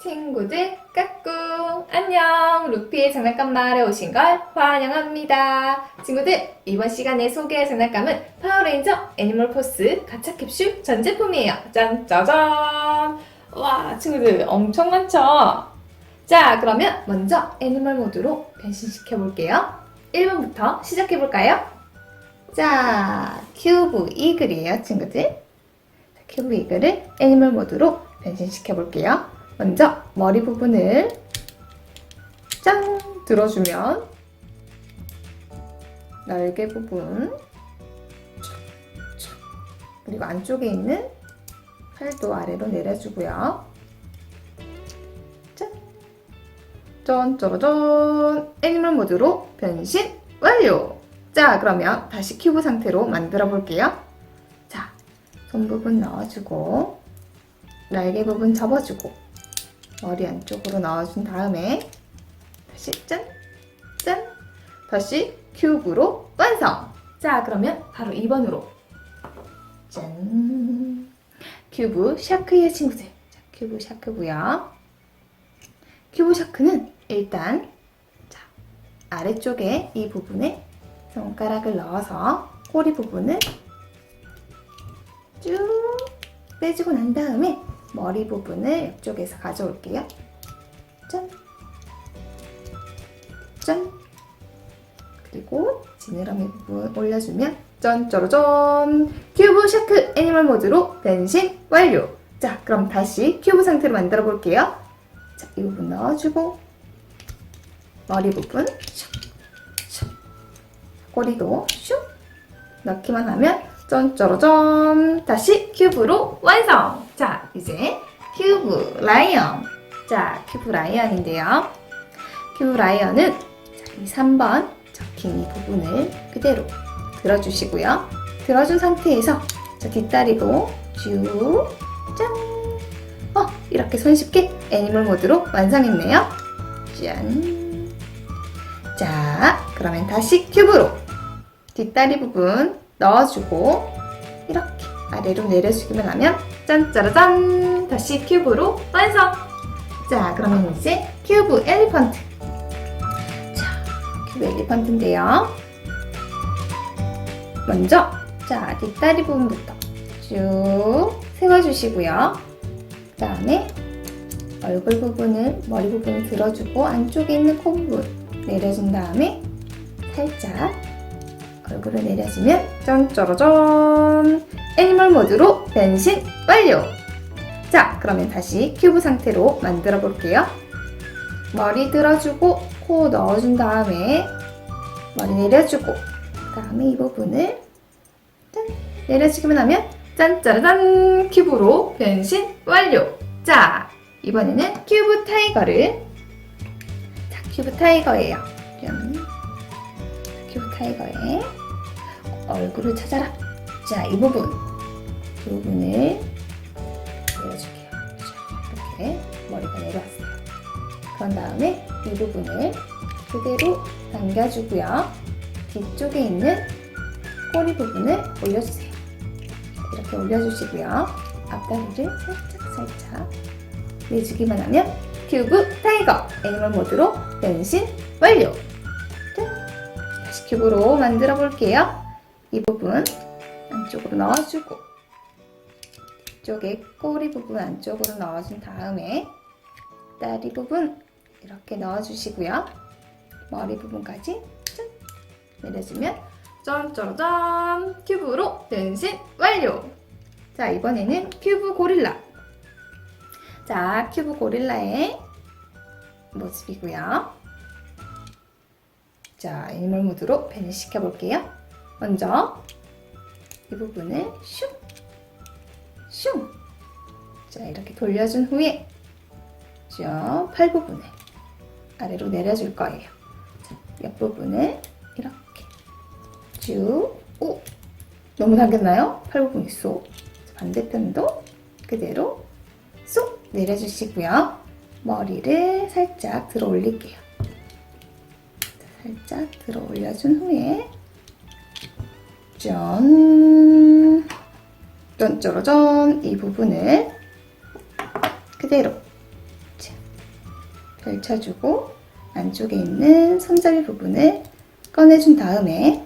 친구들 까꿍 안녕. 루피의 장난감 마을에 오신 걸 환영합니다. 친구들, 이번 시간에 소개할 장난감은 파워레인저 애니멀 포스 가차 캡슐 전 제품이에요. 짠 짜잔. 와, 친구들 엄청 많죠? 자, 그러면 먼저 애니멀 모드로 변신시켜 볼게요. 1번부터 시작해 볼까요? 자, 큐브 이글이에요, 친구들. 큐브 이글을 애니멀 모드로 변신시켜 볼게요. 먼저 머리 부분을 짠 들어주면 날개 부분, 그리고 안쪽에 있는 팔도 아래로 내려주고요. 짠! 짠짜라짠! 애니멀 모드로 변신 완료! 자, 그러면 다시 큐브 상태로 만들어 볼게요. 자, 손 부분 넣어주고 날개 부분 접어주고 머리 안쪽으로 넣어준 다음에 다시 짠! 짠! 다시 큐브로 완성! 자, 그러면 바로 2번으로 짠! 큐브 샤크의 친구들. 자, 큐브 샤크고요. 큐브 샤크는 일단 자, 아래쪽에 이 부분에 손가락을 넣어서 꼬리 부분을 쭉 빼주고 난 다음에 머리 부분을 이쪽에서 가져올게요. 짠! 짠! 그리고 지느러미 부분 올려주면 짠짜라짠! 큐브 샤크 애니멀 모드로 변신 완료! 자, 그럼 다시 큐브 상태로 만들어 볼게요. 자, 이 부분 넣어주고 머리 부분 슉! 슉! 꼬리도 슉! 넣기만 하면 짠짜라짠! 다시 큐브로 완성! 자, 이제 큐브 라이언. 자, 큐브 라이언인데요. 큐브 라이언은 자, 이 3번 적힌 이 부분을 그대로 들어주시고요. 들어준 상태에서 자, 뒷다리도 쭉 짠! 이렇게 손쉽게 애니멀 모드로 완성했네요. 짠! 자, 그러면 다시 큐브로 뒷다리 부분 넣어주고 이렇게 아래로 내려주기만 하면 짠짜라짠! 다시 큐브로 완성! 자, 그러면 이제 큐브 엘리펀트. 자, 큐브 엘리펀트인데요. 먼저 자, 뒷다리 부분부터 쭉 세워주시고요. 그 다음에 얼굴 부분을, 머리 부분을 들어주고 안쪽에 있는 코 부분 내려준 다음에 살짝 얼굴을 내려주면 짠짜라짠! 애니멀 모드로 변신 완료! 자, 그러면 다시 큐브 상태로 만들어 볼게요. 머리 들어주고 코 넣어준 다음에 머리 내려주고 그 다음에 이 부분을 짠! 내려주기만 하면 짠짜라짠! 큐브로 변신 완료! 자, 이번에는 큐브 타이거를 자, 큐브 타이거예요. 큐브 타이거의 얼굴을 찾아라. 자, 이 부분을 내려줄게요. 자, 이렇게 머리가 내려왔어요. 그런 다음에 이 부분을 그대로 당겨주고요. 뒤쪽에 있는 꼬리 부분을 올려주세요. 이렇게 올려주시고요. 앞다리를 살짝 내주기만 하면 큐브 타이거 애니멀 모드로 변신 완료! 다시 큐브로 만들어 볼게요. 이 부분 안쪽으로 넣어주고 뒤쪽에 꼬리 부분 안쪽으로 넣어준 다음에 다리 부분 이렇게 넣어주시고요. 머리 부분까지 짠! 내려주면 짠짜라짠! 큐브로 변신 완료! 자, 이번에는 큐브 고릴라. 자, 큐브 고릴라의 모습이고요. 자, 애니멀 모드로 변신시켜 볼게요. 먼저 이 부분을 슉! 슉! 자, 이렇게 돌려준 후에 쭉 팔 부분을 아래로 내려줄 거예요. 자, 옆부분을 이렇게 쭉, 오! 너무 당겼나요? 팔 부분이 쏙. 반대편도 그대로 쏙 내려주시고요. 머리를 살짝 들어 올릴게요. 살짝 들어 올려준 후에 짠! 짠짜라짠! 이 부분을 그대로 걸쳐주고 안쪽에 있는 손잡이 부분을 꺼내준 다음에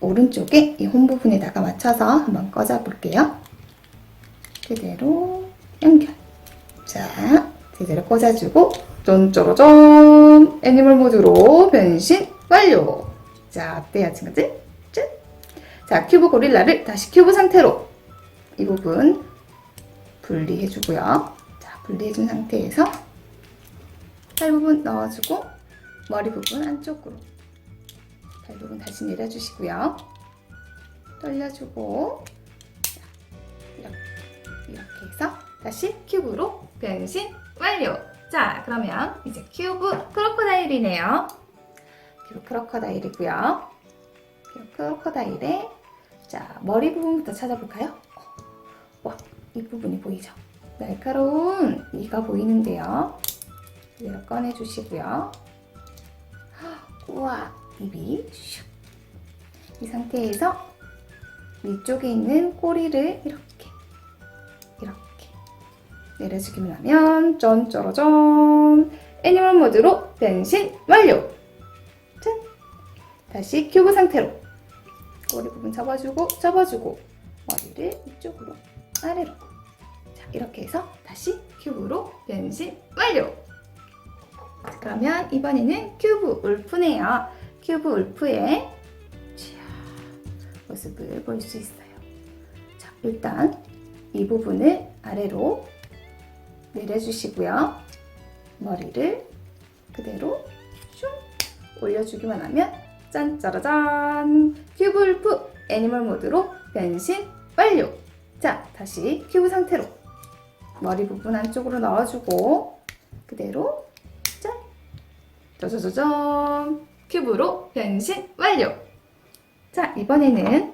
오른쪽에 이 홈 부분에다가 맞춰서 한번 꽂아 볼게요. 그대로 연결. 자, 제대로 꽂아주고 쫀쪼로쫀 애니멀 모드로 변신 완료. 자, 어때요 친구들? 짠! 자, 큐브 고릴라를 다시 큐브 상태로 이 부분 분리해주고요. 자, 분리해준 상태에서 팔 부분 넣어주고 머리 부분 안쪽으로 발 부분 다시 내려주시고요. 돌려주고 이렇게 해서 다시 큐브로 변신 완료! 자, 그러면 이제 큐브 크로커다일이네요. 큐브 크로커다일이고요. 큐브 크로커다일에 자, 머리 부분부터 찾아볼까요? 와, 이 부분이 보이죠? 날카로운 이가 보이는데요. 그대로 꺼내주시고요. 우와, 입이 슉. 이 상태에서 위쪽에 있는 꼬리를 이렇게 내려주기만 하면 쫀쪼로쫀 애니멀 모드로 변신 완료! 짠! 다시 큐브 상태로 꼬리 부분 접어주고 머리를 이쪽으로 아래로. 자, 이렇게 해서 다시 큐브로 변신 완료! 자, 그러면 이번에는 큐브 울프네요. 큐브 울프의 모습을 볼 수 있어요. 자, 일단 이 부분을 아래로 내려주시고요. 머리를 그대로 슝 올려주기만 하면 짠짜라짠! 큐브 울프 애니멀 모드로 변신 완료! 자, 다시 큐브 상태로 머리 부분 안쪽으로 넣어주고 그대로 짠! 짜자자잔! 큐브로 변신 완료! 자, 이번에는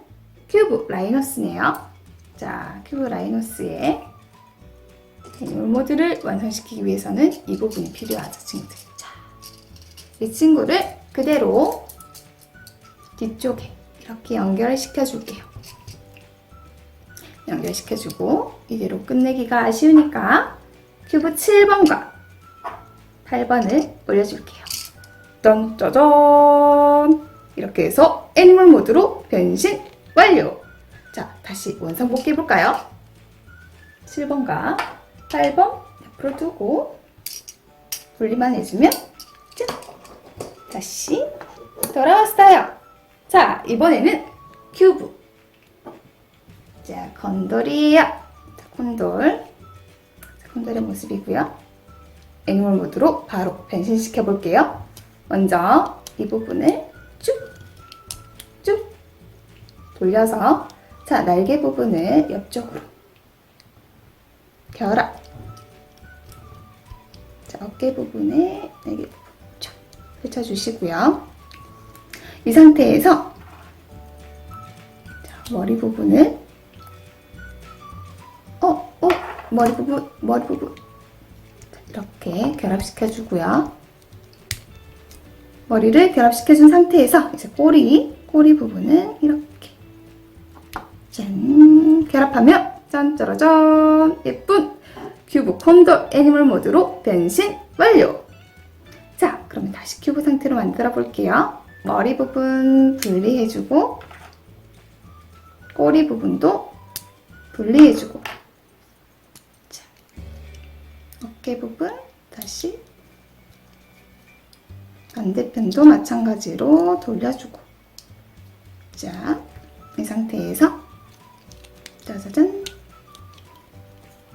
큐브 라이너스네요. 자, 큐브 라이너스의 애니멀 모드를 완성시키기 위해서는 이 부분이 필요하죠, 친구들. 자, 이 친구를 그대로 뒤쪽에 이렇게 연결시켜 줄게요. 연결시켜주고 이대로 끝내기가 아쉬우니까 큐브 7번과 8번을 올려줄게요. 짠짜잔! 이렇게 해서 애니멀 모드로 변신 완료! 자, 다시 원상복귀 해볼까요? 7번과 8번 옆으로 두고 분리만 해주면 짠! 다시 돌아왔어요. 자, 이번에는 큐브. 자, 콘돌이에요. 자, 콘돌. 자, 콘돌의 모습이고요. 애니멀 모드로 바로 변신시켜 볼게요. 먼저 이 부분을 쭉 돌려서 자, 날개 부분을 옆쪽으로 결합. 자, 어깨 부분에 날개 부분 쭉 펼쳐주시고요. 이 상태에서 자, 머리 부분을 머리 부분 자, 이렇게 결합시켜주고요. 머리를 결합시켜준 상태에서 이제 꼬리 부분을 이렇게 짠! 결합하면 짠짜라짠! 예쁜 큐브 콘돌 애니멀 모드로 변신 완료! 자, 그러면 다시 큐브 상태로 만들어 볼게요. 머리 부분 분리해주고 꼬리 부분도 분리해주고 자, 어깨 부분 다시 반대편도 마찬가지로 돌려주고 자, 이 상태에서 짜자잔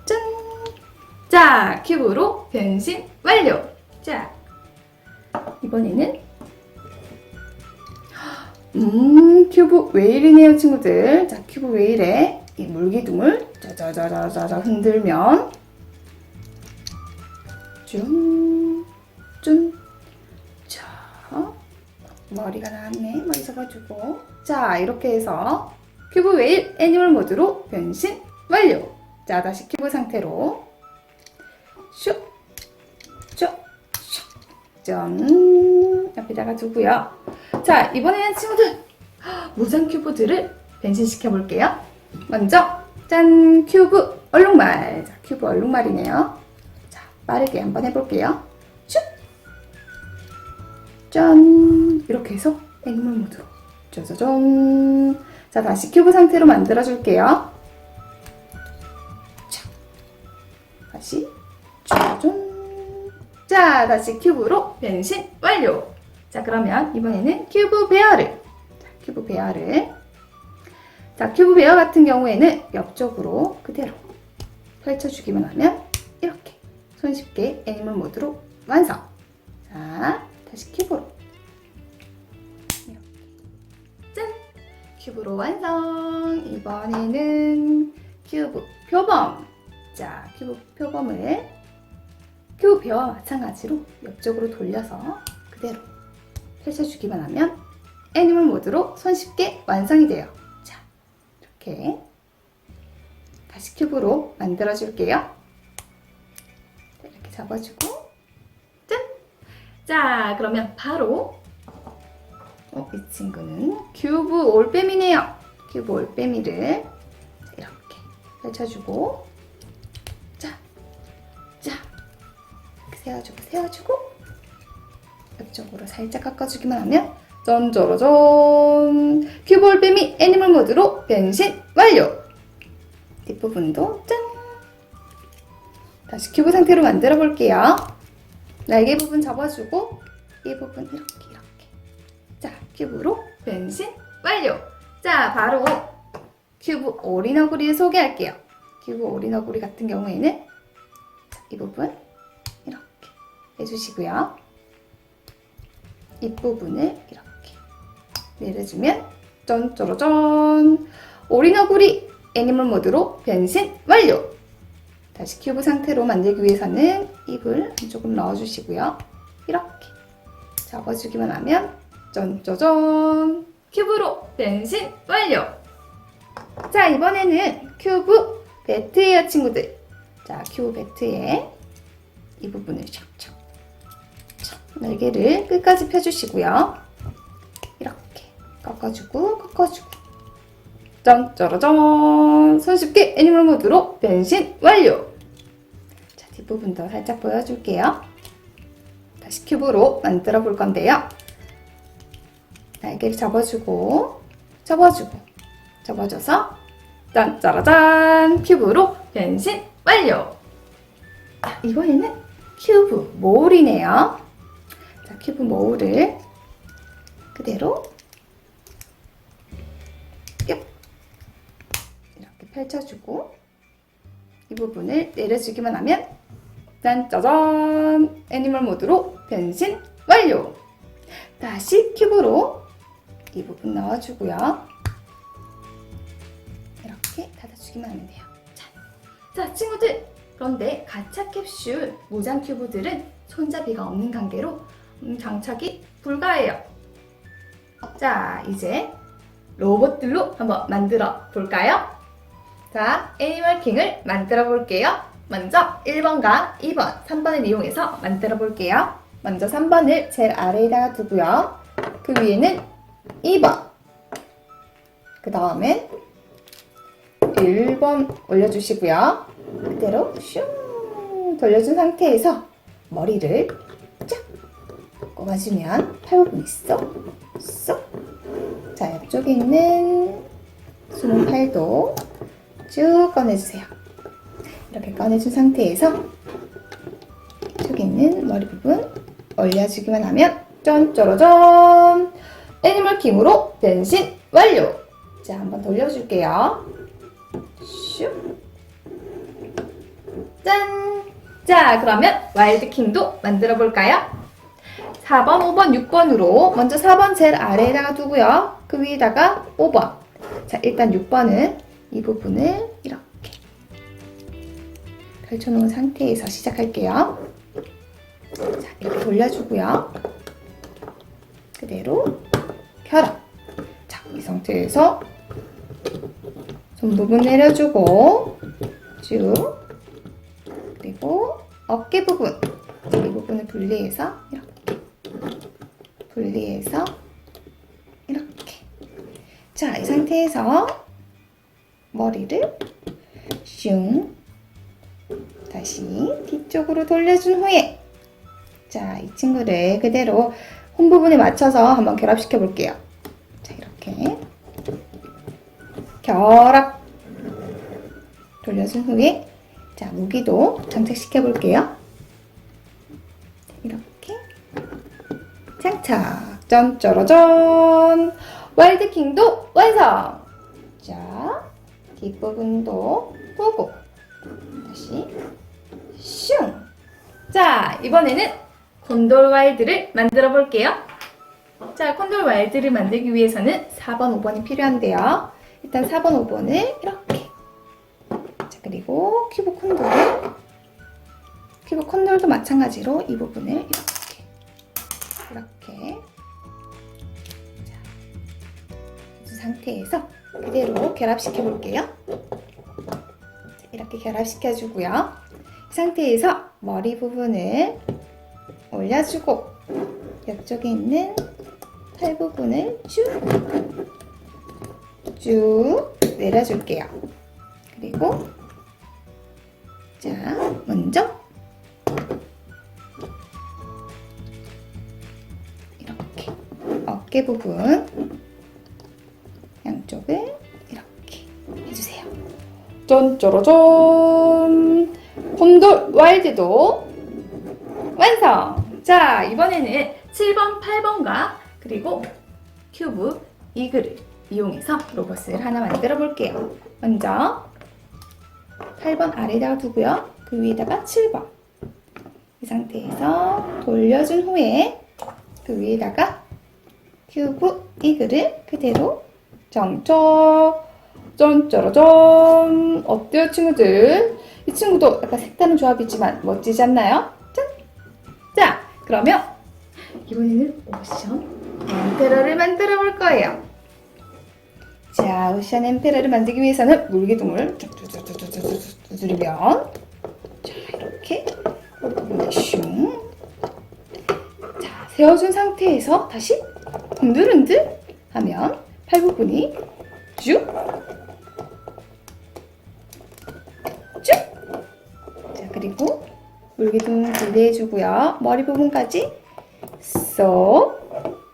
짠! 자, 큐브로 변신 완료! 자, 이번에는 큐브 웨일이네요, 친구들. 자, 큐브 웨일에 이 물기둥을 짜자자자자 흔들면 쭌 자, 머리가 나왔네. 머리 잡아주고 자, 이렇게 해서 큐브 웨일 애니멀 모드로 변신 완료! 자, 다시 큐브 상태로 슉 짠! 옆에다가 두고요. 자, 이번에는 친구들 무장 큐브들을 변신시켜 볼게요. 먼저 짠! 큐브 얼룩말. 자, 큐브 얼룩말이네요. 자, 빠르게 한번 해볼게요. 쭉! 짠! 이렇게 해서 애니멀 모드로 짜자잔. 자, 다시 큐브 상태로 만들어줄게요. 다시 짜잔. 자, 다시 큐브로 변신 완료. 자, 그러면 이번에는 큐브 베어를. 자, 큐브 베어 같은 경우에는 옆쪽으로 그대로 펼쳐주기만 하면 이렇게 손쉽게 애니멀 모드로 완성. 자, 다시 큐브로 이렇게 짠! 큐브로 완성. 이번에는 큐브 표범. 자, 큐브 표범을 큐브 베어와 마찬가지로 옆쪽으로 돌려서 그대로 펼쳐주기만 하면 애니멀 모드로 손쉽게 완성이 돼요. 자, 이렇게 다시 큐브로 만들어줄게요. 이렇게 잡아주고 짠! 자, 그러면 바로 이 친구는 큐브 올빼미네요. 큐브 올빼미를 이렇게 펼쳐주고 자, 이렇게 세워주고 옆쪽으로 살짝 깎아주기만 하면 짠짜라짠! 큐브 올빼미 애니멀 모드로 변신 완료! 뒷부분도 짠! 다시 큐브 상태로 만들어 볼게요. 날개 부분 접어주고 이 부분 이렇게 자, 큐브로 변신 완료! 자, 바로 큐브 오리너구리를 소개할게요. 큐브 오리너구리 같은 경우에는 이 부분 이렇게 해주시고요. 잎부분을 이렇게 내려주면 짠짜라짠! 오리너구리 애니멀 모드로 변신 완료! 다시 큐브 상태로 만들기 위해서는 잎을 조금 넣어주시고요. 이렇게 잡아주기만 하면 짠짜잔! 큐브로 변신 완료! 자, 이번에는 큐브 배트예요, 친구들. 자, 큐브 배트에 이 부분을 촥촥 날개를 끝까지 펴주시고요. 이렇게 꺾어주고 짠짜라짠! 손쉽게 애니멀 모드로 변신 완료! 자, 뒷부분도 살짝 보여줄게요. 다시 큐브로 만들어 볼 건데요. 날개를 접어줘서 짠짜라짠! 큐브로 변신 완료! 이번에는 큐브 모울이네요. 자, 큐브 모울을 그대로 이렇게 펼쳐주고 이 부분을 내려주기만 하면 짠짜잔! 애니멀 모드로 변신 완료! 다시 큐브로 이 부분 넣어주고요. 이렇게 닫아주기만 하면 돼요. 자, 친구들! 그런데 가차 캡슐 무장 큐브들은 손잡이가 없는 관계로 장착이 불가해요. 자, 이제 로봇들로 한번 만들어 볼까요? 자, 애니멀 킹을 만들어 볼게요. 먼저 1번과 2번, 3번을 이용해서 만들어 볼게요. 먼저 3번을 제일 아래에다가 두고요. 그 위에는 2번, 그 다음에 1번 올려주시고요. 그대로 슝 돌려준 상태에서 머리를 쫙 꼽아주면 팔 부분이 쏙. 자, 옆쪽에 있는 숨은 팔도 쭉 꺼내주세요. 이렇게 꺼내준 상태에서 이쪽에 있는 머리 부분 올려주기만 하면 짠짜라짠! 애니멀 킹으로 변신 완료! 자, 한번 돌려줄게요. 슉! 짠! 자, 그러면 와일드 킹도 만들어 볼까요? 4번, 5번, 6번으로 먼저 4번 제일 아래에다가 두고요. 그 위에다가 5번. 자, 일단 6번은 이 부분을 이렇게 펼쳐놓은 상태에서 시작할게요. 자, 이렇게 돌려주고요. 그대로 펴라. 자, 이 상태에서 손 부분 내려주고 쭉, 그리고 어깨 부분, 이 부분을 분리해서 이렇게. 자, 이 상태에서 머리를 슝 다시 뒤쪽으로 돌려준 후에 자, 이 친구를 그대로 홈 부분에 맞춰서 한번 결합시켜 볼게요. 자, 이렇게 결합 돌려준 후에 자, 무기도 장착시켜 볼게요. 이렇게 장착. 짠짜라짠. 와일드킹도 완성. 자, 뒷부분도 보고 다시 슝. 자, 이번에는 콘돌 와일드를 만들어 볼게요. 자, 콘돌 와일드를 만들기 위해서는 4번, 5번이 필요한데요. 일단 4번, 5번을 이렇게. 자, 그리고 큐브 콘돌도 마찬가지로 이 부분을 이렇게. 자, 이 상태에서 그대로 결합시켜 볼게요. 자, 이렇게 결합시켜 주고요. 이 상태에서 머리 부분을 올려주고 옆쪽에 있는 팔 부분을 쭉 내려줄게요. 그리고 자, 먼저 이렇게 어깨 부분 양쪽을 이렇게 해주세요. 짠짜라짠. 콘돌 와일드도 완성! 자, 이번에는 7번, 8번과 그리고 큐브 이글을 이용해서 로봇을 하나 만들어 볼게요. 먼저 8번 아래에다가 두고요. 그 위에다가 7번. 이 상태에서 돌려준 후에 그 위에다가 큐브 이글을 그대로 장착! 짠짜라짠! 어때요, 친구들? 이 친구도 약간 색다른 조합이지만 멋지지 않나요? 짠! 자, 그러면 이번에는 오션 엠페러를 만들어 볼 거예요. 자, 오션 엠페러를 만들기 위해서는 물기둥을 두드리면 자, 이렇게 슝. 자, 세워준 상태에서 다시 흔들흔들 하면 팔 부분이 쭉. 자, 그리고 물기둥 분리해주고요. 머리 부분까지 쏙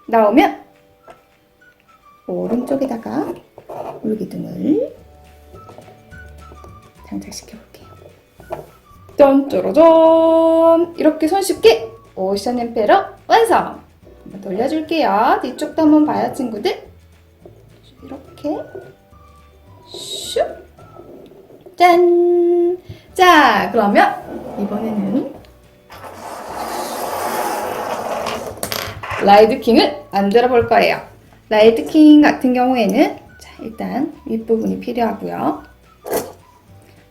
나오면 오른쪽에다가 물기둥을 장착시켜 볼게요. 짠짜라짠! 이렇게 손쉽게 오션 엠페러 완성! 한번 돌려줄게요. 뒤쪽도 한번 봐요, 친구들. 이렇게 슉. 짠. 자, 그러면 이번에는 라이드킹을 만들어 볼 거예요. 라이트킹 같은 경우에는 자, 일단 윗부분이 필요하고요.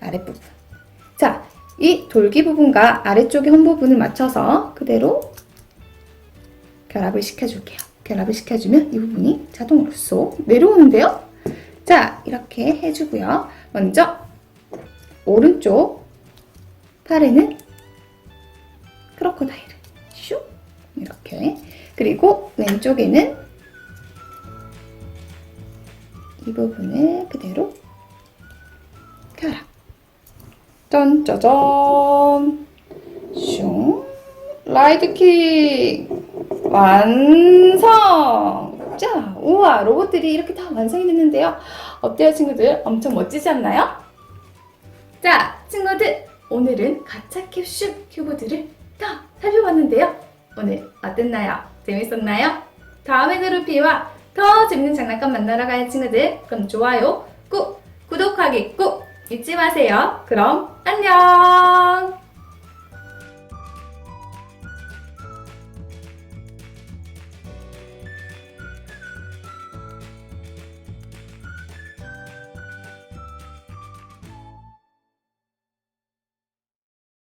아랫부분. 자, 이 돌기 부분과 아래쪽의 홈 부분을 맞춰서 그대로 결합을 시켜줄게요. 결합을 시켜주면 이 부분이 자동으로 쏙 내려오는데요. 자, 이렇게 해주고요. 먼저 오른쪽 팔에는 크로커다일을 슉 이렇게. 그리고 왼쪽에는 이 부분을 그대로 결합. 짠짜잔! 슝. 라이드킹 완성! 자, 우와, 로봇들이 이렇게 다 완성이 됐는데요. 어때요, 친구들? 엄청 멋지지 않나요? 자, 친구들, 오늘은 가짜 캡슐 큐브들을 다 살펴봤는데요. 오늘 어땠나요? 재밌었나요? 다음에 루피와 더 재밌는 장난감 만나러 가요, 친구들. 그럼 좋아요 꾹, 구독하기 꾹 잊지 마세요. 그럼 안녕!